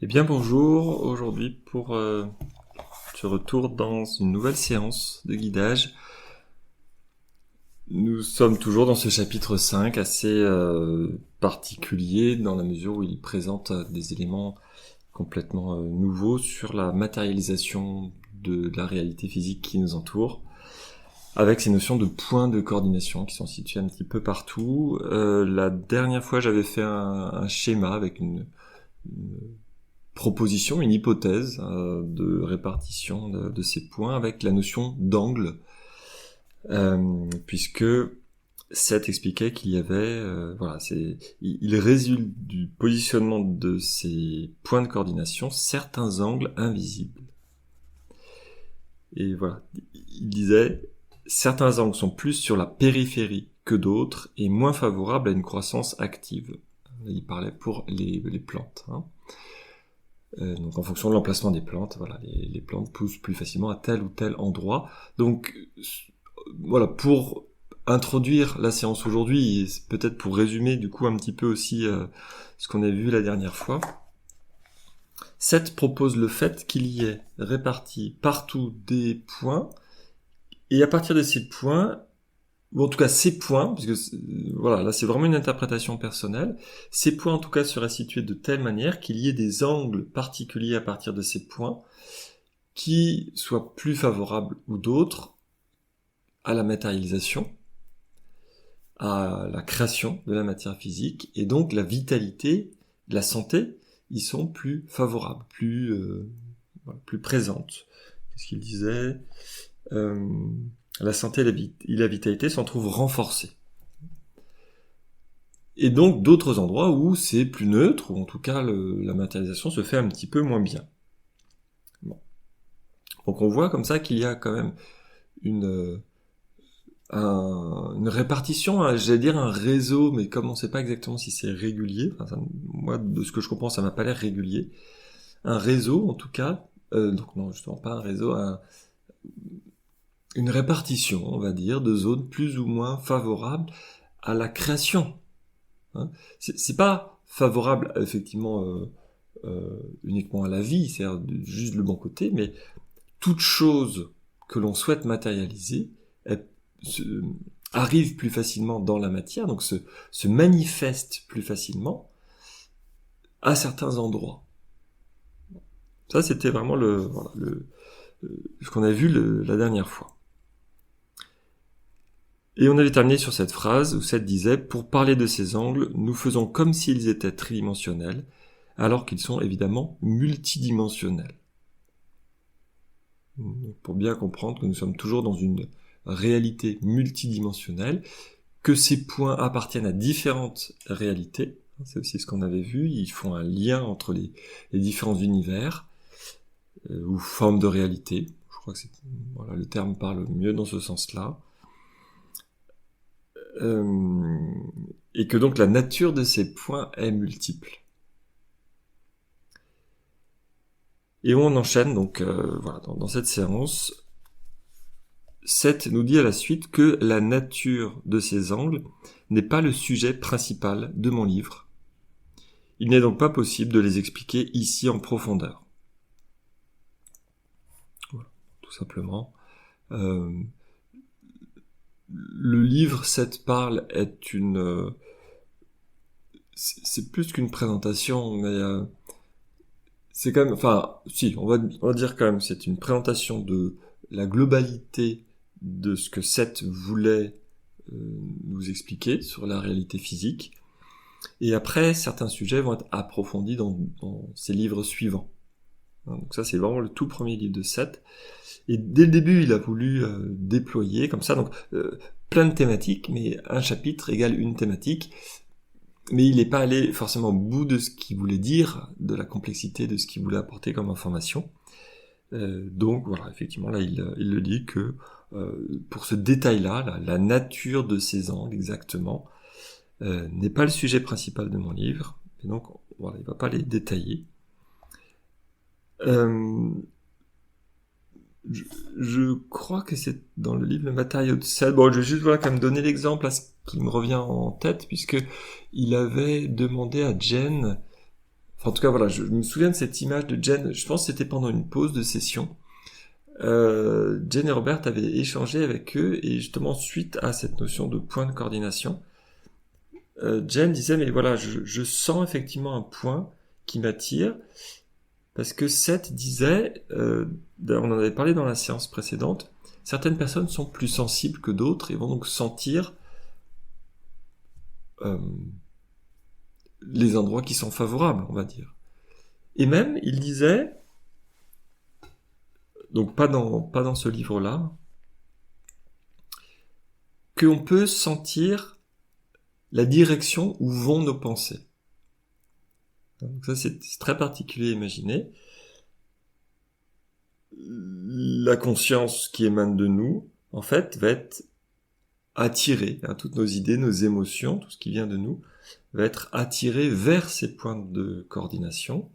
Eh bien bonjour, aujourd'hui pour ce retour dans une nouvelle séance de guidage. Nous sommes toujours dans ce chapitre 5 assez particulier dans la mesure où il présente des éléments complètement nouveaux sur la matérialisation de la réalité physique qui nous entoure, avec ces notions de points de coordination qui sont situés un petit peu partout. La dernière fois j'avais fait un schéma avec une proposition, une hypothèse de répartition de ces points avec la notion d'angle, puisque Seth expliquait qu'il y avait, il résulte du positionnement de ces points de coordination certains angles invisibles. Et voilà, il disait, certains angles sont plus sur la périphérie que d'autres et moins favorables à une croissance active. Il parlait pour les plantes, hein. Donc en fonction de l'emplacement des plantes, voilà, les plantes poussent plus facilement à tel ou tel endroit. Donc voilà, pour introduire la séance aujourd'hui, et peut-être pour résumer du coup un petit peu aussi ce qu'on a vu la dernière fois, Seth propose le fait qu'il y ait réparti partout des points, et à partir de ces points, ou en tout cas ces points, parce que voilà, là c'est vraiment une interprétation personnelle, ces points en tout cas seraient situés de telle manière qu'il y ait des angles particuliers à partir de ces points qui soient plus favorables ou d'autres à la matérialisation, à la création de la matière physique, et donc la vitalité, la santé, y sont plus favorables, plus présentes. Qu'est-ce qu'il disait la santé et la vitalité s'en trouvent renforcées. Et donc d'autres endroits où c'est plus neutre, ou en tout cas la matérialisation se fait un petit peu moins bien. Bon. Donc on voit comme ça qu'il y a quand même une répartition, j'allais dire un réseau, mais comme on ne sait pas exactement si c'est régulier, moi de ce que je comprends ça m'a pas l'air régulier, un réseau en tout cas, donc non justement pas un réseau, une répartition, on va dire, de zones plus ou moins favorables à la création. Hein. C'est pas favorable effectivement uniquement à la vie, c'est-à-dire juste le bon côté, mais toute chose que l'on souhaite matérialiser arrive plus facilement dans la matière, donc se manifeste plus facilement à certains endroits. Ça c'était vraiment ce qu'on a vu la dernière fois. Et on avait terminé sur cette phrase où Seth disait « Pour parler de ces angles, nous faisons comme s'ils étaient tridimensionnels, alors qu'ils sont évidemment multidimensionnels. » Pour bien comprendre que nous sommes toujours dans une réalité multidimensionnelle, que ces points appartiennent à différentes réalités, c'est aussi ce qu'on avait vu, ils font un lien entre les différents univers, ou formes de réalité, je crois que le terme parle mieux dans ce sens-là, et que donc la nature de ces points est multiple. Et on enchaîne donc dans cette séance. Seth nous dit à la suite que la nature de ces angles n'est pas le sujet principal de mon livre. Il n'est donc pas possible de les expliquer ici en profondeur. Voilà, tout simplement. Le livre Seth parle est c'est plus qu'une présentation, mais c'est quand même, on va dire quand même, c'est une présentation de la globalité de ce que Seth voulait nous expliquer sur la réalité physique. Et après, certains sujets vont être approfondis dans ses livres suivants. Donc ça, c'est vraiment le tout premier livre de Seth. Et dès le début, il a voulu déployer comme ça, donc plein de thématiques, mais un chapitre égale une thématique. Mais il n'est pas allé forcément au bout de ce qu'il voulait dire, de la complexité de ce qu'il voulait apporter comme information. Donc voilà, effectivement, là, il le dit que pour ce détail-là, la nature de ces angles exactement, n'est pas le sujet principal de mon livre. Et donc, voilà, il ne va pas les détailler. Je crois que c'est dans le livre Le matériau de Seth. Bon, je vais juste quand même donner l'exemple à ce qui me revient en tête, puisque il avait demandé à Jen, Enfin, en tout cas, voilà, je me souviens de cette image de Jen, je pense que c'était pendant une pause de session. Jen et Robert avaient échangé avec eux, et justement, suite à cette notion de point de coordination, Jen disait, mais voilà, je sens effectivement un point qui m'attire, parce que Seth disait, on en avait parlé dans la séance précédente, certaines personnes sont plus sensibles que d'autres et vont donc sentir les endroits qui sont favorables, on va dire. Et même, il disait, donc pas dans ce livre-là, qu'on peut sentir la direction où vont nos pensées. Donc ça, c'est très particulier à imaginer. La conscience qui émane de nous, en fait, va être attirée, toutes nos idées, nos émotions, tout ce qui vient de nous, va être attiré vers ces points de coordination,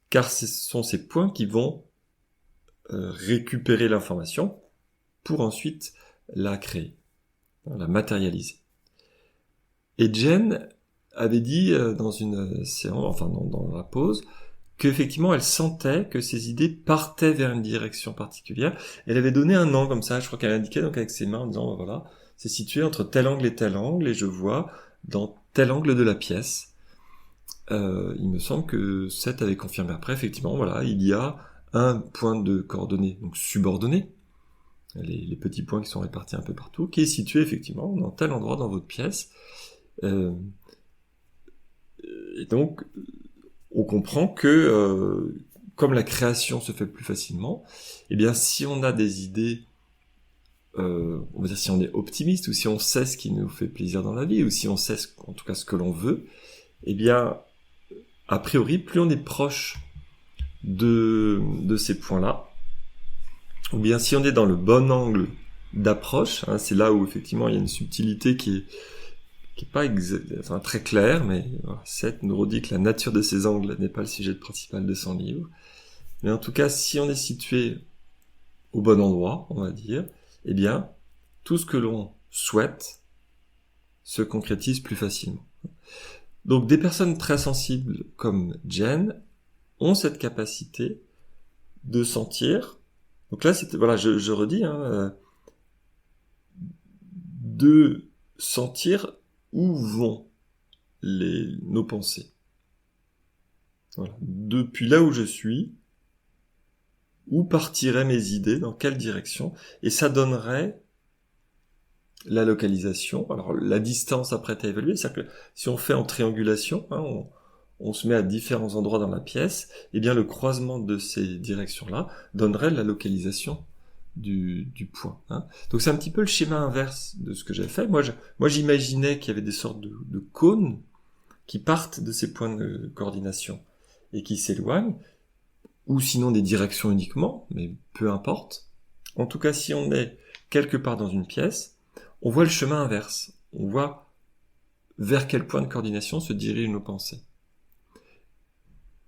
car ce sont ces points qui vont récupérer l'information pour ensuite la créer, la matérialiser. Et Jen avait dit dans une séance, enfin dans la pause, qu'effectivement elle sentait que ses idées partaient vers une direction particulière. Elle avait donné un angle comme ça, je crois qu'elle indiquait donc avec ses mains en disant voilà, c'est situé entre tel angle, et je vois dans tel angle de la pièce. Il me semble que Seth avait confirmé après, effectivement, voilà, il y a un point de coordonnées, donc subordonné, les petits points qui sont répartis un peu partout, qui est situé effectivement dans tel endroit dans votre pièce. Et donc, on comprend que, comme la création se fait plus facilement, eh bien, si on a des idées, on va dire si on est optimiste, ou si on sait ce qui nous fait plaisir dans la vie, ou si on sait en tout cas ce que l'on veut, eh bien, a priori, plus on est proche de ces points-là, ou bien si on est dans le bon angle d'approche, c'est là où effectivement il y a une subtilité qui est pas très claire, mais Seth nous redit que la nature de ces angles n'est pas le sujet principal de son livre. Mais en tout cas, si on est situé au bon endroit, on va dire, eh bien, tout ce que l'on souhaite se concrétise plus facilement. Donc, des personnes très sensibles comme Jen ont cette capacité de sentir. Donc là, voilà, je redis, de sentir où vont nos pensées. Voilà. Depuis là où je suis, où partiraient mes idées, dans quelle direction, et ça donnerait la localisation. Alors la distance après à évaluer, c'est-à-dire que si on fait en triangulation, on se met à différents endroits dans la pièce, et bien le croisement de ces directions-là donnerait la localisation du point. Donc c'est un petit peu le schéma inverse de ce que j'ai fait. Moi j'imaginais qu'il y avait des sortes de cônes qui partent de ces points de coordination et qui s'éloignent, ou sinon des directions uniquement, mais peu importe. En tout cas, si on est quelque part dans une pièce, on voit le chemin inverse. On voit vers quel point de coordination se dirigent nos pensées.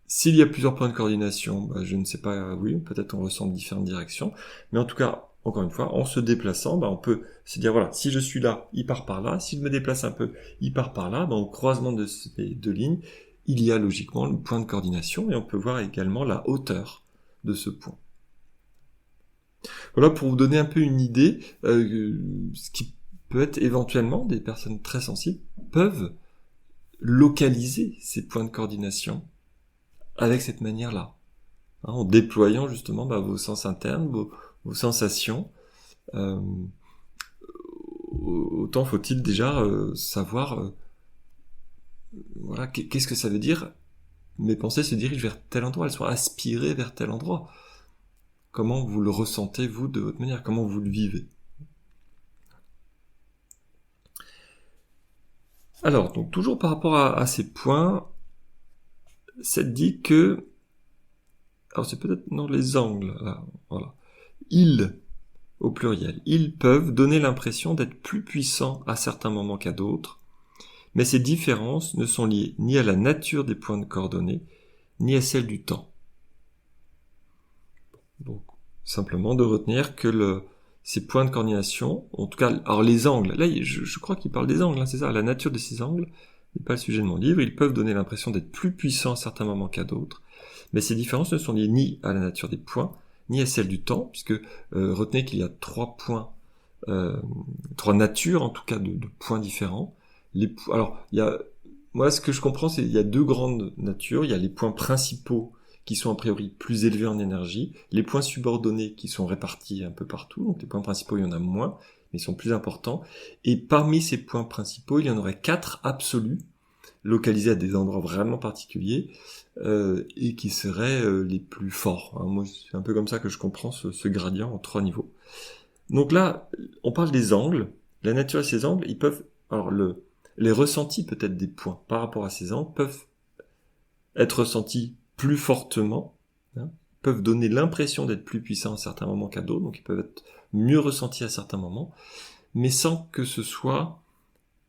S'il y a plusieurs points de coordination, je ne sais pas, oui, peut-être on ressent différentes directions, mais en tout cas, encore une fois, en se déplaçant, on peut se dire, voilà, si je suis là, il part par là, si je me déplace un peu, il part par là, au croisement de ces deux lignes, il y a logiquement le point de coordination, et on peut voir également la hauteur de ce point. Voilà pour vous donner un peu une idée, ce qui peut être éventuellement, des personnes très sensibles peuvent localiser ces points de coordination avec cette manière-là, en déployant justement vos sens internes, vos sensations. Autant faut-il déjà savoir voilà, qu'est-ce que ça veut dire mes pensées se dirigent vers tel endroit, elles sont aspirées vers tel endroit. Comment vous le ressentez, vous, de votre manière, comment vous le vivez. Alors, donc toujours par rapport à ces points, Seth dit que, alors c'est peut-être dans les angles, là, voilà. Ils, au pluriel, ils peuvent donner l'impression d'être plus puissants à certains moments qu'à d'autres, mais ces différences ne sont liées ni à la nature des points de coordonnées, ni à celle du temps. Donc, simplement de retenir que ces points de coordination, en tout cas, alors les angles, là je crois qu'il parle des angles, c'est ça, la nature de ces angles n'est pas le sujet de mon livre. Ils peuvent donner l'impression d'être plus puissants à certains moments qu'à d'autres, mais ces différences ne sont liées ni à la nature des points, ni à celle du temps, puisque retenez qu'il y a 3 points, 3 natures en tout cas de points différents. Alors, moi ce que je comprends, c'est qu'il y a 2 grandes natures. Il y a les points principaux qui sont a priori plus élevés en énergie, les points subordonnés qui sont répartis un peu partout, donc les points principaux il y en a moins, mais ils sont plus importants, et parmi ces points principaux, il y en aurait 4 absolus, localisés à des endroits vraiment particuliers, et qui seraient les plus forts. Moi, c'est un peu comme ça que je comprends ce gradient en 3 niveaux. Donc là, on parle des angles. La nature de ces angles, ils peuvent... Alors, les ressentis peut-être des points par rapport à ces angles peuvent être ressentis plus fortement, peuvent donner l'impression d'être plus puissants à certains moments qu'à d'autres, donc ils peuvent être mieux ressentis à certains moments, mais sans que ce soit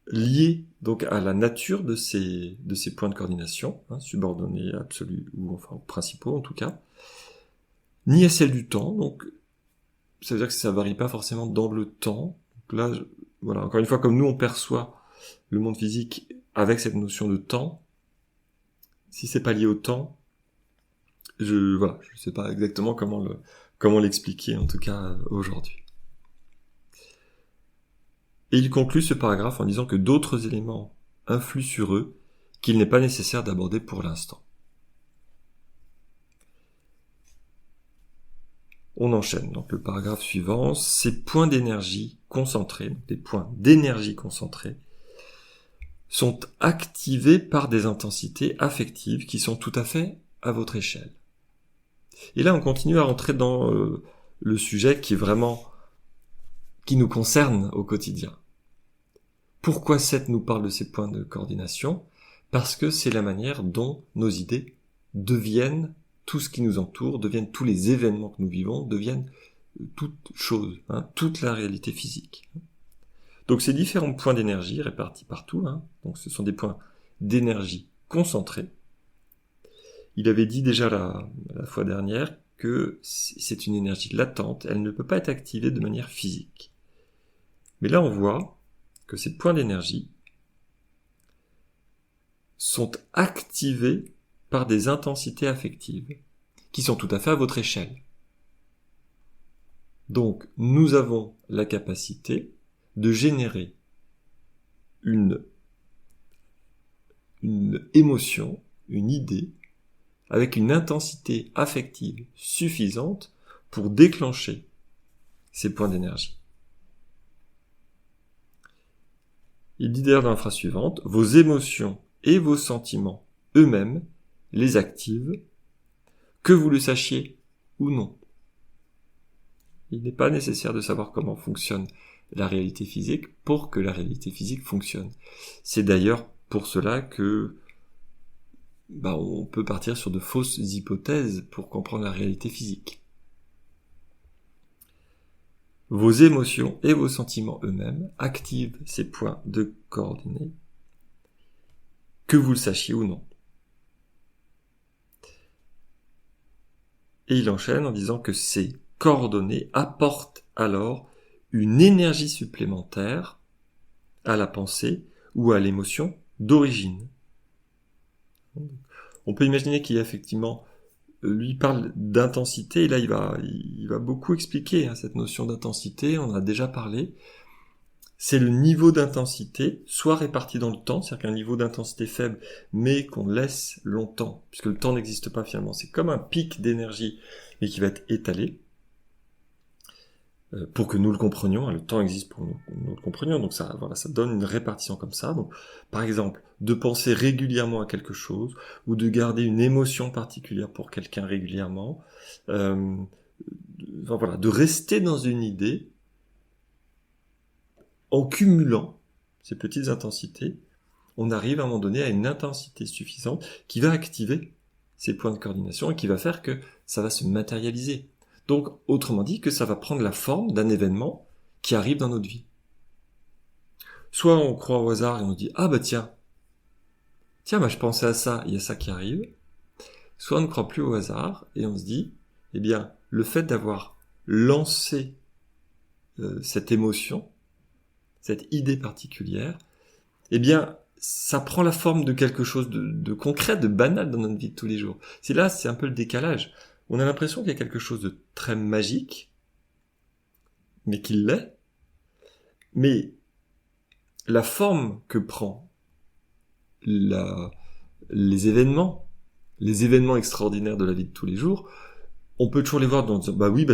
lié donc à la nature de ces points de coordination, subordonnés, absolus, ou enfin principaux en tout cas, ni à celle du temps, donc ça veut dire que ça varie pas forcément dans le temps. Donc là, voilà, encore une fois, comme nous on perçoit le monde physique avec cette notion de temps, si c'est pas lié au temps, je sais pas exactement comment l'expliquer en tout cas aujourd'hui. Et il conclut ce paragraphe en disant que d'autres éléments influent sur eux qu'il n'est pas nécessaire d'aborder pour l'instant. On enchaîne, donc le paragraphe suivant, ces points d'énergie concentrés, donc des points d'énergie concentrés, sont activés par des intensités affectives qui sont tout à fait à votre échelle. Et là, on continue à rentrer dans le sujet qui nous concerne au quotidien. Pourquoi Seth nous parle de ces points de coordination ? Parce que c'est la manière dont nos idées deviennent tout ce qui nous entoure, deviennent tous les événements que nous vivons, deviennent toute chose, toute la réalité physique. Donc ces différents points d'énergie répartis partout, donc ce sont des points d'énergie concentrés. Il avait dit déjà la fois dernière que c'est une énergie latente, elle ne peut pas être activée de manière physique. Mais là on voit que ces points d'énergie sont activés par des intensités affectives qui sont tout à fait à votre échelle. Donc nous avons la capacité de générer une émotion, une idée, avec une intensité affective suffisante pour déclencher ces points d'énergie. Il dit d'ailleurs dans la phrase suivante, vos émotions et vos sentiments eux-mêmes les activent, que vous le sachiez ou non. Il n'est pas nécessaire de savoir comment fonctionne la réalité physique pour que la réalité physique fonctionne. C'est d'ailleurs pour cela que on peut partir sur de fausses hypothèses pour comprendre la réalité physique. Vos émotions et vos sentiments eux-mêmes activent ces points de coordonnées, que vous le sachiez ou non. Et il enchaîne en disant que ces coordonnées apportent alors une énergie supplémentaire à la pensée ou à l'émotion d'origine. On peut imaginer qu'il y a effectivement, lui parle d'intensité, et là il va beaucoup expliquer cette notion d'intensité, on en a déjà parlé. C'est le niveau d'intensité, soit réparti dans le temps, c'est-à-dire qu'un niveau d'intensité faible, mais qu'on laisse longtemps, puisque le temps n'existe pas finalement. C'est comme un pic d'énergie, mais qui va être étalé, pour que nous le comprenions. Le temps existe pour que nous le comprenions, donc ça donne une répartition comme ça. Donc, par exemple, de penser régulièrement à quelque chose, ou de garder une émotion particulière pour quelqu'un régulièrement, de rester dans une idée, en cumulant ces petites intensités, on arrive à un moment donné à une intensité suffisante qui va activer ces points de coordination et qui va faire que ça va se matérialiser. Donc, autrement dit, que ça va prendre la forme d'un événement qui arrive dans notre vie. Soit on croit au hasard et on dit « Ah bah tiens, je pensais à ça, il y a ça qui arrive ». Soit on ne croit plus au hasard et on se dit « Eh bien, le fait d'avoir lancé cette émotion, cette idée particulière, eh bien, ça prend la forme de quelque chose de concret, de banal dans notre vie de tous les jours. C'est un peu le décalage. On a l'impression qu'il y a quelque chose de très magique, mais qu'il l'est. Mais la forme que prend les événements extraordinaires de la vie de tous les jours, on peut toujours les voir dans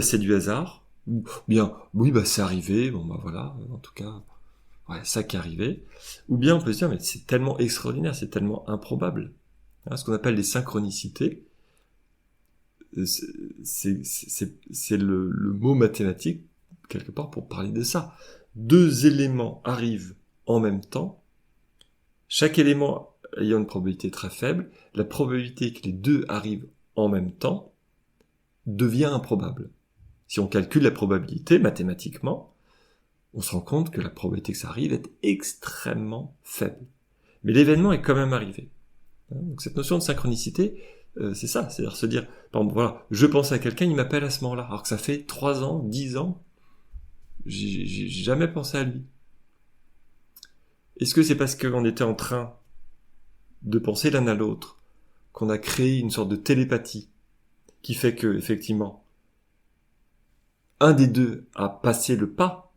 c'est du hasard, ou bien c'est arrivé, voilà, en tout cas, ça qui est arrivé. Ou bien on peut se dire, mais c'est tellement extraordinaire, c'est tellement improbable. Ce qu'on appelle les synchronicités, c'est le mot mathématique, quelque part, pour parler de ça. Deux éléments arrivent en même temps, chaque élément ayant une probabilité très faible, la probabilité que les deux arrivent en même temps devient improbable. Si on calcule la probabilité mathématiquement, on se rend compte que la probabilité que ça arrive est extrêmement faible. Mais l'événement est quand même arrivé. Donc cette notion de synchronicité, c'est ça, c'est-à-dire se dire, par exemple, voilà, je pense à quelqu'un, il m'appelle à ce moment-là, alors que ça fait 3 ans, 10 ans, j'ai jamais pensé à lui. Est-ce que c'est parce qu'on était en train de penser l'un à l'autre, qu'on a créé une sorte de télépathie, qui fait que, effectivement, un des deux a passé le pas,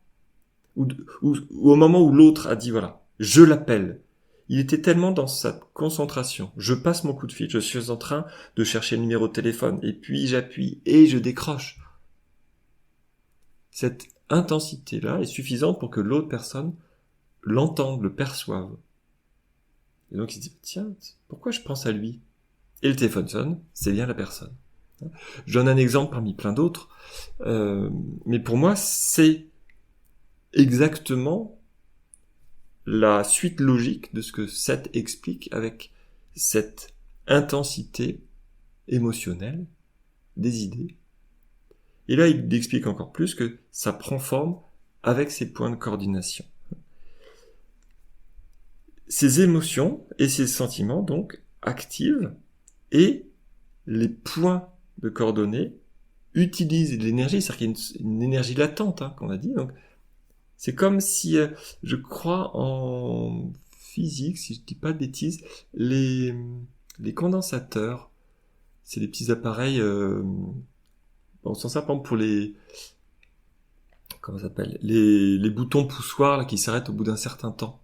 ou au moment où l'autre a dit, voilà, je l'appelle, il était tellement dans sa concentration, je passe mon coup de fil, je suis en train de chercher le numéro de téléphone, et puis j'appuie, et je décroche. Cette intensité-là est suffisante pour que l'autre personne l'entende, le perçoive. Et donc il se dit, tiens, pourquoi je pense à lui? Et le téléphone sonne, c'est bien la personne. Je donne un exemple parmi plein d'autres, mais pour moi, c'est exactement la suite logique de ce que Seth explique avec cette intensité émotionnelle des idées. Et là, il explique encore plus que ça prend forme avec ces points de coordination. Ces émotions et ces sentiments, donc, activent et les points de coordonnées utilisent l'énergie, c'est-à-dire qu'il y a une énergie latente, qu'on a dit. Donc, c'est comme si, je crois en physique, si je dis pas de bêtises, les condensateurs, c'est des petits appareils, on s'en sert par exemple pour comment ça s'appelle, les boutons poussoirs là, qui s'arrêtent au bout d'un certain temps.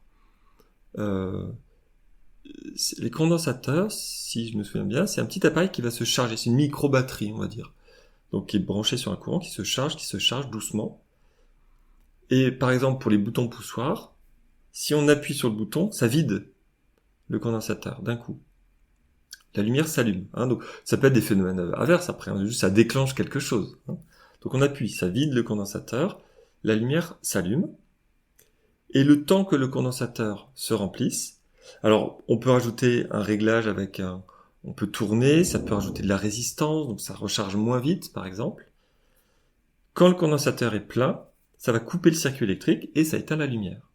Les condensateurs, si je me souviens bien, c'est un petit appareil qui va se charger, c'est une micro-batterie, on va dire. Donc qui est branché sur un courant, qui se charge doucement. Et par exemple, pour les boutons poussoirs, si on appuie sur le bouton, ça vide le condensateur d'un coup. La lumière s'allume. Donc ça peut être des phénomènes inverses après, juste ça déclenche quelque chose. Donc on appuie, ça vide le condensateur, la lumière s'allume, et le temps que le condensateur se remplisse, alors on peut rajouter un réglage on peut tourner, ça peut rajouter de la résistance, donc ça recharge moins vite par exemple. Quand le condensateur est plein, ça va couper le circuit électrique et ça éteint la lumière.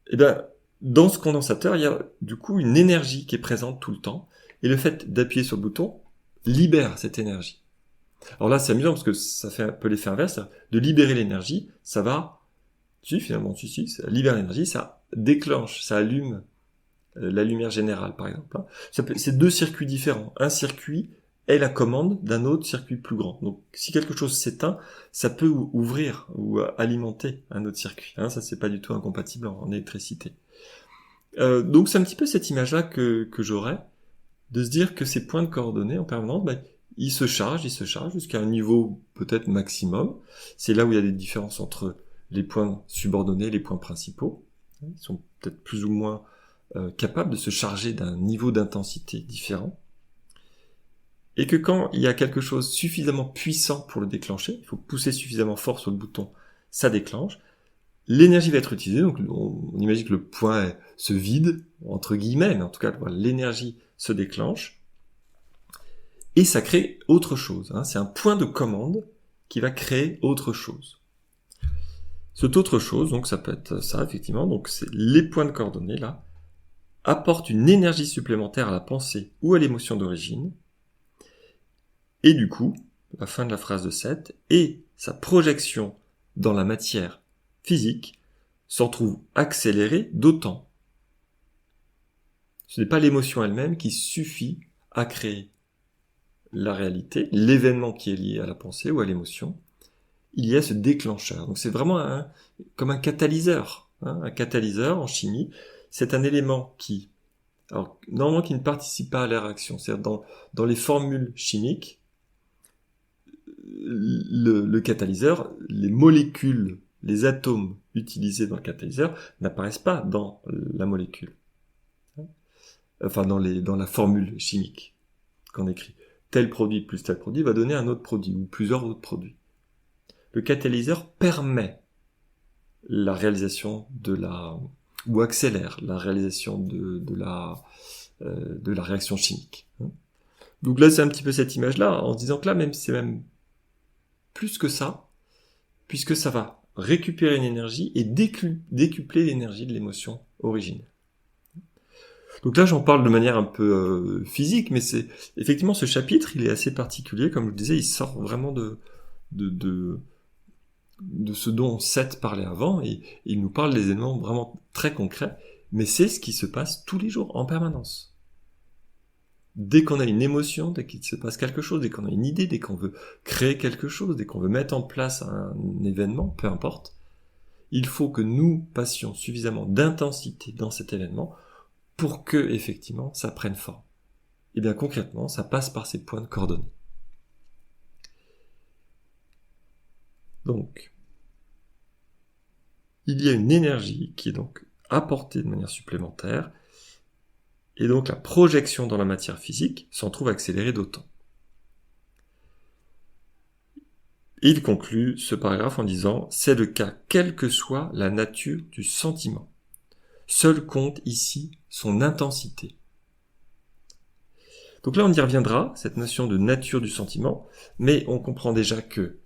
Et bien, dans ce condensateur, il y a du coup une énergie qui est présente tout le temps, et le fait d'appuyer sur le bouton libère cette énergie. Alors là, c'est amusant parce que ça fait un peu l'effet inverse, de libérer l'énergie, ça va, ça libère l'énergie, ça déclenche, ça allume la lumière générale, par exemple. C'est 2 circuits différents. Un circuit est la commande d'un autre circuit plus grand. Donc, si quelque chose s'éteint, ça peut ouvrir ou alimenter un autre circuit. Ça, c'est pas du tout incompatible en électricité. Donc, c'est un petit peu cette image-là que j'aurais, de se dire que ces points de coordonnées en permanence, ils se chargent jusqu'à un niveau peut-être maximum. C'est là où il y a des différences entre les points subordonnés et les points principaux. Ils sont peut-être plus ou moins capables de se charger d'un niveau d'intensité différent. Et que quand il y a quelque chose suffisamment puissant pour le déclencher, il faut pousser suffisamment fort sur le bouton, ça déclenche, l'énergie va être utilisée, donc on imagine que le point se vide, entre guillemets, mais en tout cas, l'énergie se déclenche, et ça crée autre chose. C'est un point de commande qui va créer autre chose. Cette autre chose, donc ça peut être ça, effectivement, donc c'est les points de coordonnées, là, apportent une énergie supplémentaire à la pensée ou à l'émotion d'origine, et du coup, la fin de la phrase de 7, et sa projection dans la matière physique s'en trouve accéléré d'autant. Ce n'est pas l'émotion elle-même qui suffit à créer la réalité, l'événement qui est lié à la pensée ou à l'émotion. Il y a ce déclencheur. Donc c'est vraiment comme un catalyseur. Un catalyseur en chimie, c'est un élément qui, alors normalement qui ne participe pas à la réaction. C'est-à-dire dans les formules chimiques, le catalyseur, les molécules, les atomes utilisés dans le catalyseur n'apparaissent pas dans la molécule. Enfin dans la formule chimique qu'on écrit. Tel produit plus tel produit va donner un autre produit ou plusieurs autres produits. Le catalyseur permet la réalisation ou accélère la réalisation de la réaction chimique. Donc là, c'est un petit peu cette image-là, en se disant que là, c'est même plus que ça, puisque ça va récupérer une énergie et décupler l'énergie de l'émotion originelle. Donc là, j'en parle de manière un peu physique, mais c'est effectivement ce chapitre, il est assez particulier, comme je vous disais, il sort vraiment de ce dont Seth parlait avant, et il nous parle des éléments vraiment très concrets, mais c'est ce qui se passe tous les jours, en permanence. Dès qu'on a une émotion, dès qu'il se passe quelque chose, dès qu'on a une idée, dès qu'on veut créer quelque chose, dès qu'on veut mettre en place un événement, peu importe, il faut que nous passions suffisamment d'intensité dans cet événement pour que, effectivement, ça prenne forme. Et bien concrètement, ça passe par ces points de coordonnées. Donc, il y a une énergie qui est donc apportée de manière supplémentaire, et donc la projection dans la matière physique s'en trouve accélérée d'autant. Et il conclut ce paragraphe en disant « C'est le cas quelle que soit la nature du sentiment. Seul compte ici son intensité. » Donc là, on y reviendra, cette notion de nature du sentiment, mais on comprend déjà que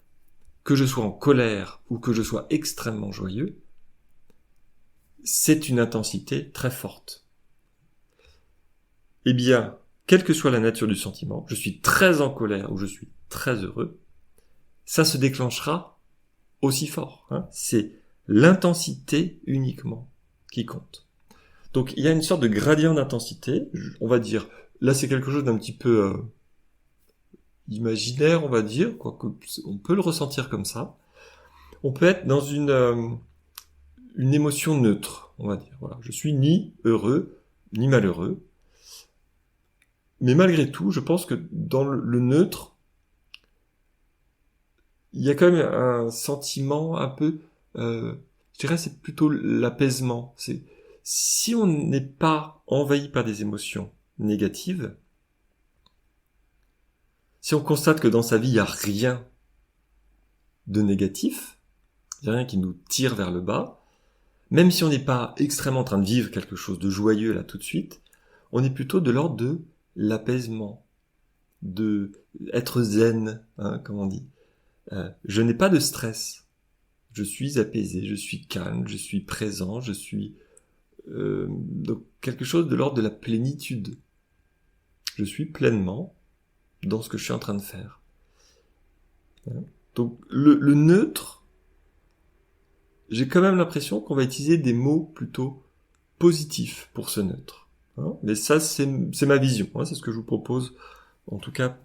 je sois en colère ou que je sois extrêmement joyeux, c'est une intensité très forte. Eh bien, quelle que soit la nature du sentiment, je suis très en colère ou je suis très heureux, ça se déclenchera aussi fort. C'est l'intensité uniquement qui compte. Donc il y a une sorte de gradient d'intensité, on va dire, là c'est quelque chose d'un petit peu imaginaire, on va dire, quoique on peut le ressentir comme ça. On peut être dans une émotion neutre, on va dire. Voilà, je suis ni heureux, ni malheureux. Mais malgré tout, je pense que dans le neutre, il y a quand même un sentiment un peu, je dirais c'est plutôt l'apaisement. C'est si on n'est pas envahi par des émotions négatives, si on constate que dans sa vie il n'y a rien de négatif, il n'y a rien qui nous tire vers le bas, même si on n'est pas extrêmement en train de vivre quelque chose de joyeux là tout de suite, on est plutôt de l'ordre de l'apaisement, de être zen, comme on dit. Je n'ai pas de stress, je suis apaisé, je suis calme, je suis présent, je suis donc quelque chose de l'ordre de la plénitude. Je suis pleinement dans ce que je suis en train de faire. Donc le neutre, j'ai quand même l'impression qu'on va utiliser des mots plutôt positifs pour ce neutre. Mais ça, c'est ma vision. C'est ce que je vous propose, en tout cas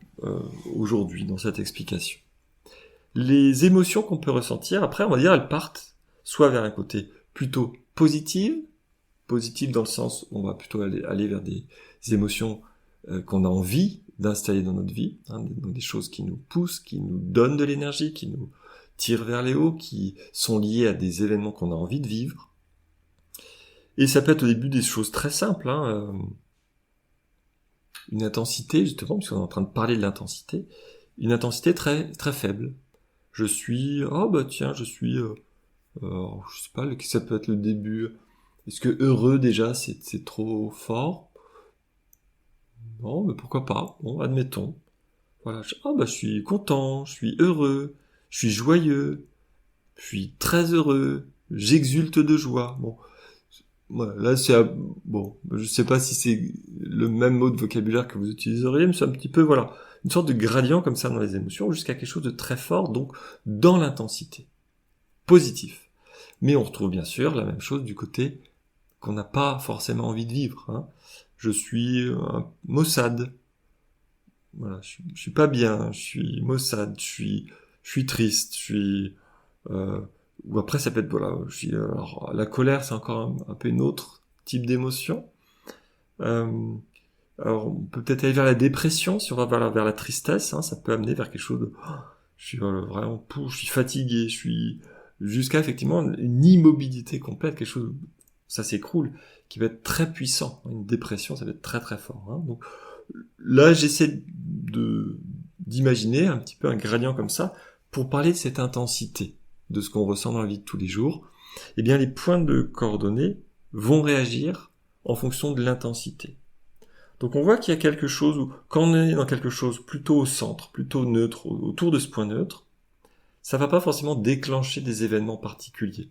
aujourd'hui, dans cette explication. Les émotions qu'on peut ressentir, après, on va dire, elles partent soit vers un côté plutôt positif dans le sens où on va plutôt aller vers des émotions qu'on a envie d'installer dans notre vie, donc des choses qui nous poussent, qui nous donnent de l'énergie, qui nous tirent vers les hauts, qui sont liées à des événements qu'on a envie de vivre. Et ça peut être au début des choses très simples, une intensité, justement, puisqu'on est en train de parler de l'intensité, une intensité très, très faible. Je suis, je suis, je sais pas, ça peut être le début. Est-ce que heureux déjà, c'est trop fort? Non, mais pourquoi pas? Bon, admettons. Voilà, je suis content, je suis heureux, je suis joyeux, je suis très heureux, j'exulte de joie. Bon, voilà, là c'est je sais pas si c'est le même mot de vocabulaire que vous utiliseriez, mais c'est un petit peu une sorte de gradient comme ça dans les émotions jusqu'à quelque chose de très fort, donc dans l'intensité, positif. Mais on retrouve bien sûr la même chose du côté qu'on n'a pas forcément envie de vivre. Hein. Je suis un maussade. Voilà, je suis pas bien, je suis maussade, je suis triste, ou après ça peut être, voilà, alors, la colère c'est encore un peu une autre type d'émotion. Alors on peut peut-être aller vers la dépression, si on va vers la tristesse, hein, ça peut amener vers quelque chose de, je suis vraiment je suis fatigué, jusqu'à effectivement une immobilité complète, quelque chose, ça s'écroule, qui va être très puissant. Une dépression, ça va être très très fort. Hein. Donc là, j'essaie d'imaginer un petit peu un gradient comme ça pour parler de cette intensité, de ce qu'on ressent dans la vie de tous les jours. Eh bien, les points de coordonnées vont réagir en fonction de l'intensité. Donc on voit qu'il y a quelque chose où, quand on est dans quelque chose plutôt au centre, plutôt neutre, autour de ce point neutre, ça va pas forcément déclencher des événements particuliers.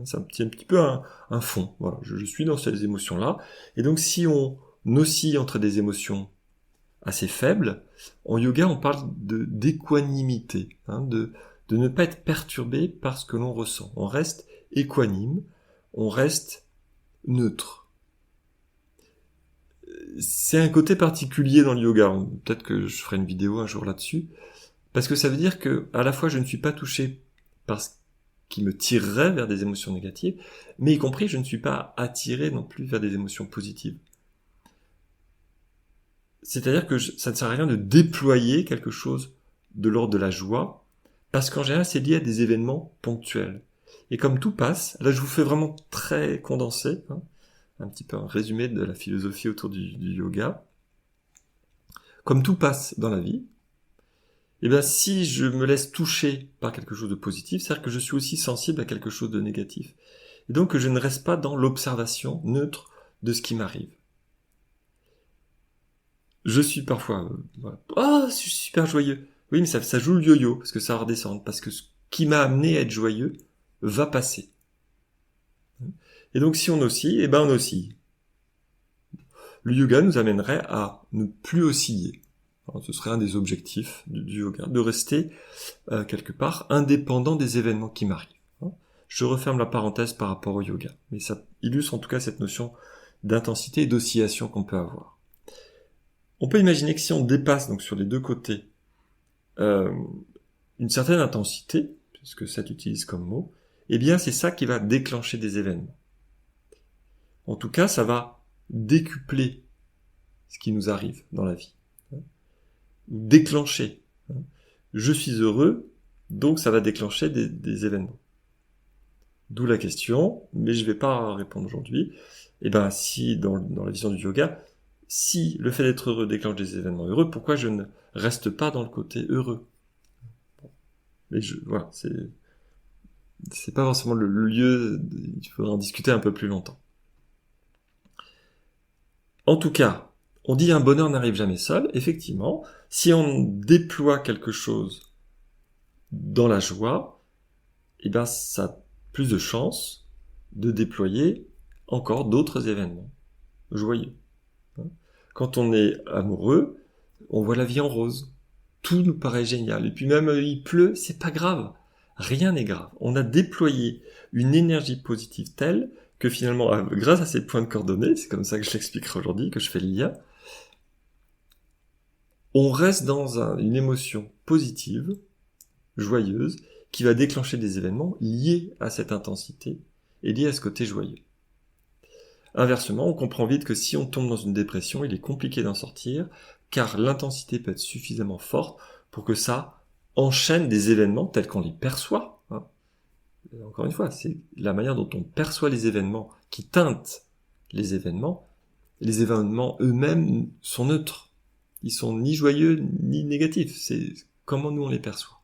C'est un petit peu un fond. Voilà, je suis dans ces émotions-là. Et donc si on oscille entre des émotions assez faibles, en yoga on parle d'équanimité, hein, de ne pas être perturbé par ce que l'on ressent. On reste équanime, on reste neutre. C'est un côté particulier dans le yoga. Peut-être que je ferai une vidéo un jour là-dessus. Parce que ça veut dire que, à la fois, je ne suis pas touché par ce qui me tirerait vers des émotions négatives, mais y compris, je ne suis pas attiré non plus vers des émotions positives. C'est-à-dire que ça ne sert à rien de déployer quelque chose de l'ordre de la joie, parce qu'en général, c'est lié à des événements ponctuels. Et comme tout passe, là, je vous fais vraiment très condensé, hein, un petit peu un résumé de la philosophie autour du yoga. Comme tout passe dans la vie, et bien si je me laisse toucher par quelque chose de positif, c'est-à-dire que je suis aussi sensible à quelque chose de négatif. Et donc que je ne reste pas dans l'observation neutre de ce qui m'arrive. Je suis parfois, je suis super joyeux. Oui, mais ça joue le yo-yo, parce que ça va redescendre, parce que ce qui m'a amené à être joyeux va passer. Et donc si on oscille, eh ben on oscille. Le yoga nous amènerait à ne plus osciller. Alors, ce serait un des objectifs du yoga, de rester quelque part indépendant des événements qui m'arrivent. Je referme la parenthèse par rapport au yoga, mais ça illustre en tout cas cette notion d'intensité et d'oscillation qu'on peut avoir. On peut imaginer que si on dépasse donc sur les deux côtés une certaine intensité, puisque ça utilise comme mot, eh bien c'est ça qui va déclencher des événements. En tout cas, ça va décupler ce qui nous arrive dans la vie. Ou déclencher. Je suis heureux, donc ça va déclencher des événements. D'où la question, mais je ne vais pas répondre aujourd'hui. Eh ben, si dans la vision du yoga, si le fait d'être heureux déclenche des événements heureux, pourquoi je ne reste pas dans le côté heureux? Mais voilà, c'est pas forcément le lieu, il faudra en discuter un peu plus longtemps. En tout cas, on dit un bonheur n'arrive jamais seul. Effectivement, si on déploie quelque chose dans la joie, eh ben ça a plus de chances de déployer encore d'autres événements joyeux. Quand on est amoureux, on voit la vie en rose. Tout nous paraît génial. Et puis même il pleut, c'est pas grave. Rien n'est grave. On a déployé une énergie positive telle que finalement, grâce à ces points de coordonnées, c'est comme ça que je l'expliquerai aujourd'hui, que je fais le lien, on reste dans une émotion positive, joyeuse, qui va déclencher des événements liés à cette intensité et liés à ce côté joyeux. Inversement, on comprend vite que si on tombe dans une dépression, il est compliqué d'en sortir, car l'intensité peut être suffisamment forte pour que ça enchaîne des événements tels qu'on les perçoit. Encore une fois, c'est la manière dont on perçoit les événements qui teintent les événements. Les événements eux-mêmes sont neutres. Ils sont ni joyeux ni négatifs. C'est comment nous on les perçoit.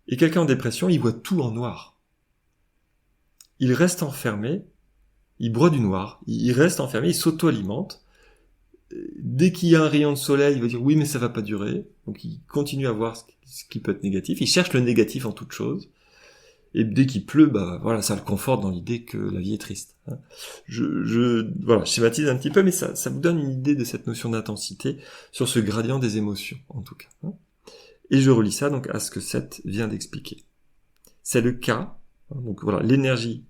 Et quelqu'un en dépression, il voit tout en noir. Il reste enfermé, il broie du noir, il reste enfermé, il s'auto-alimente. Dès qu'il y a un rayon de soleil, il va dire oui mais ça va pas durer. Donc il continue à voir ce qui peut être négatif. Il cherche le négatif en toute chose. Et dès qu'il pleut, voilà, ça le conforte dans l'idée que la vie est triste. Voilà, je schématise un petit peu, mais ça vous donne une idée de cette notion d'intensité sur ce gradient des émotions, en tout cas. Et je relis ça donc à ce que Seth vient d'expliquer. C'est le cas Donc voilà, l'énergie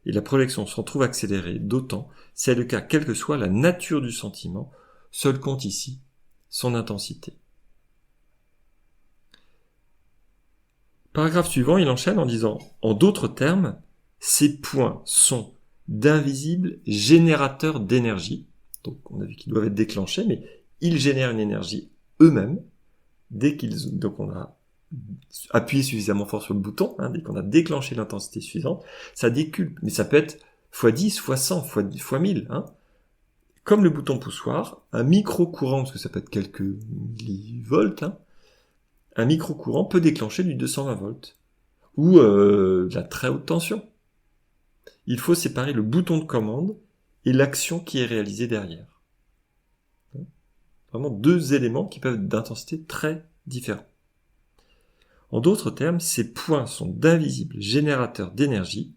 et la projection se retrouvent accélérées d'autant, c'est le cas quelle que soit la nature du sentiment, seul compte ici son intensité. Paragraphe suivant, il enchaîne en disant, en d'autres termes, ces points sont d'invisibles générateurs d'énergie. Donc on a vu qu'ils doivent être déclenchés, mais ils génèrent une énergie eux-mêmes donc on a appuyé suffisamment fort sur le bouton, dès qu'on a déclenché l'intensité suffisante, ça décuple. Mais ça peut être x10, x100, x1000. Comme le bouton poussoir, un micro-courant, parce que ça peut être quelques millivolts, un micro-courant peut déclencher du 220 volts. Ou de la très haute tension. Il faut séparer le bouton de commande et l'action qui est réalisée derrière. Vraiment deux éléments qui peuvent être d'intensité très différents. En d'autres termes, ces points sont d'invisibles générateurs d'énergie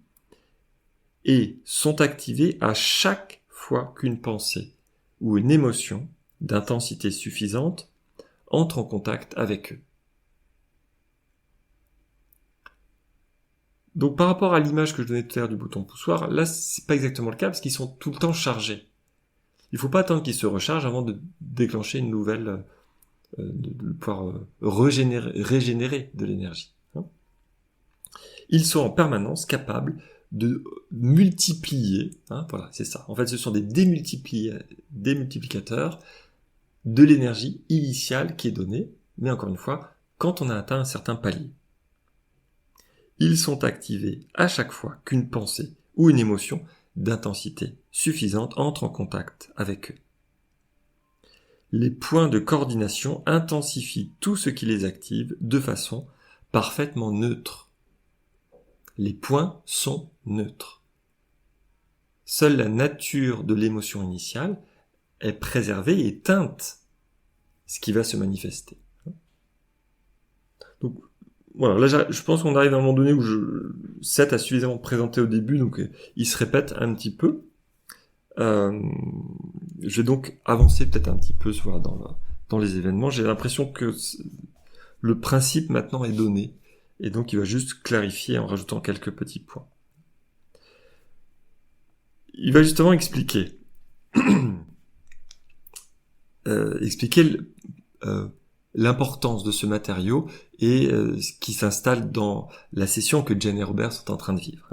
et sont activés à chaque fois qu'une pensée ou une émotion d'intensité suffisante entre en contact avec eux. Donc par rapport à l'image que je donnais tout à l'heure du bouton poussoir, là c'est pas exactement le cas parce qu'ils sont tout le temps chargés. Il faut pas attendre qu'ils se rechargent avant de déclencher une nouvelle, de pouvoir régénérer de l'énergie. Ils sont en permanence capables de multiplier, voilà, c'est ça. En fait, ce sont des démultiplicateurs de l'énergie initiale qui est donnée, mais encore une fois, quand on a atteint un certain palier. Ils sont activés à chaque fois qu'une pensée ou une émotion d'intensité suffisante entre en contact avec eux. Les points de coordination intensifient tout ce qui les active de façon parfaitement neutre. Les points sont neutres. Seule la nature de l'émotion initiale est préservée et teinte ce qui va se manifester. Donc, voilà, là je pense qu'on arrive à un moment donné où Seth a suffisamment présenté au début, donc il se répète un petit peu. Je vais donc avancer peut-être un petit peu dans les événements. J'ai l'impression que le principe maintenant est donné, et donc il va juste clarifier en rajoutant quelques petits points. Il va justement expliquer l'importance de ce matériau et ce qui s'installe dans la session que Jen et Robert sont en train de vivre.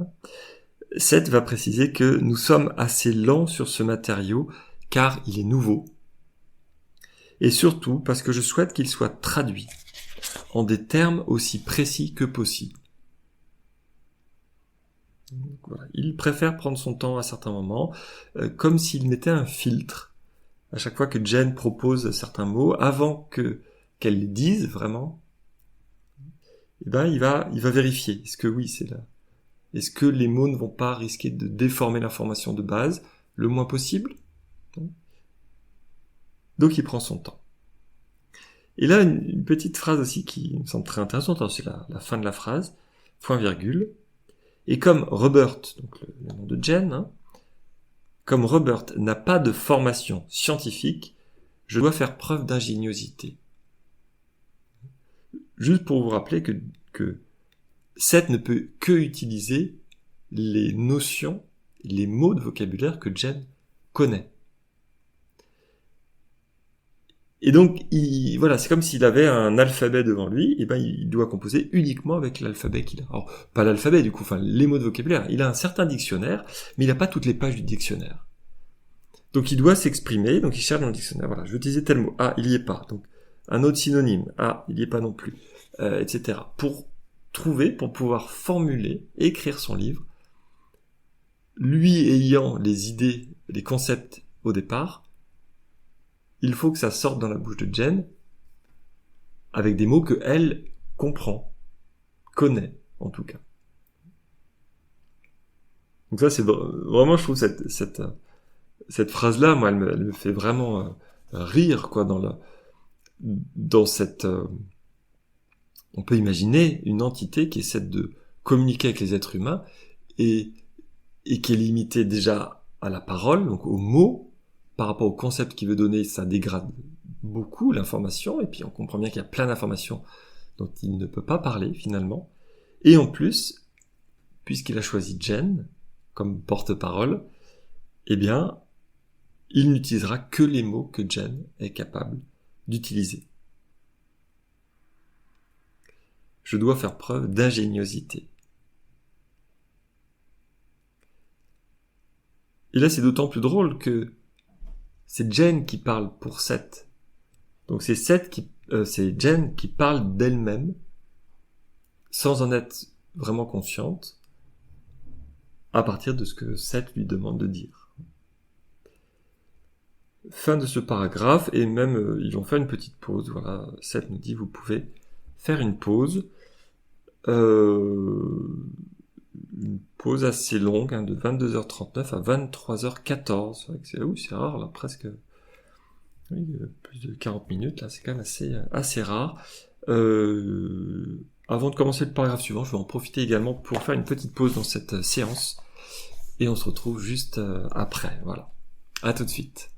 Seth va préciser que nous sommes assez lents sur ce matériau car il est nouveau et surtout parce que je souhaite qu'il soit traduit en des termes aussi précis que possible. Voilà. Il préfère prendre son temps à certains moments, comme s'il mettait un filtre à chaque fois que Jen propose certains mots, avant qu'elle les dise vraiment, il va vérifier. Est-ce que oui, c'est là? Est-ce que les mots ne vont pas risquer de déformer l'information de base le moins possible? Donc il prend son temps. Et là, une petite phrase aussi qui me semble très intéressante, c'est la fin de la phrase, point virgule. Et comme Robert, donc le nom de Jen, comme Robert n'a pas de formation scientifique, je dois faire preuve d'ingéniosité. Juste pour vous rappeler que Seth ne peut que utiliser les notions, les mots de vocabulaire que Jen connaît. Et donc, voilà, c'est comme s'il avait un alphabet devant lui, et il doit composer uniquement avec l'alphabet qu'il a. Alors, pas l'alphabet du coup, les mots de vocabulaire. Il a un certain dictionnaire, mais il n'a pas toutes les pages du dictionnaire. Donc il doit s'exprimer, donc il cherche dans le dictionnaire, voilà, je vais utiliser tel mot, il y est pas, donc un autre synonyme, il y est pas non plus, etc. Pour pouvoir formuler, écrire son livre, lui ayant les idées, les concepts au départ, il faut que ça sorte dans la bouche de Jen avec des mots que elle comprend, connaît en tout cas. Donc ça c'est vraiment, je trouve cette phrase-là, moi, elle me fait vraiment rire, quoi, dans cette... on peut imaginer une entité qui essaie de communiquer avec les êtres humains et qui est limitée déjà à la parole, donc aux mots, par rapport au concept qu'il veut donner, ça dégrade beaucoup l'information, et puis on comprend bien qu'il y a plein d'informations dont il ne peut pas parler, finalement. Et en plus, puisqu'il a choisi Jen comme porte-parole, eh bien, il n'utilisera que les mots que Jen est capable d'utiliser. Je dois faire preuve d'ingéniosité. Et là, c'est d'autant plus drôle que c'est Jen qui parle pour Seth. Donc c'est c'est Jen qui parle d'elle-même, sans en être vraiment consciente, à partir de ce que Seth lui demande de dire. Fin de ce paragraphe, et même ils vont faire une petite pause. Voilà, Seth nous dit, vous pouvez faire une pause. Une pause assez longue, de 22h39 à 23h14. C'est rare, là, presque plus de 40 minutes, là, c'est quand même assez rare. Avant de commencer le paragraphe suivant, je vais en profiter également pour faire une petite pause dans cette séance, et on se retrouve juste après. Voilà. À tout de suite.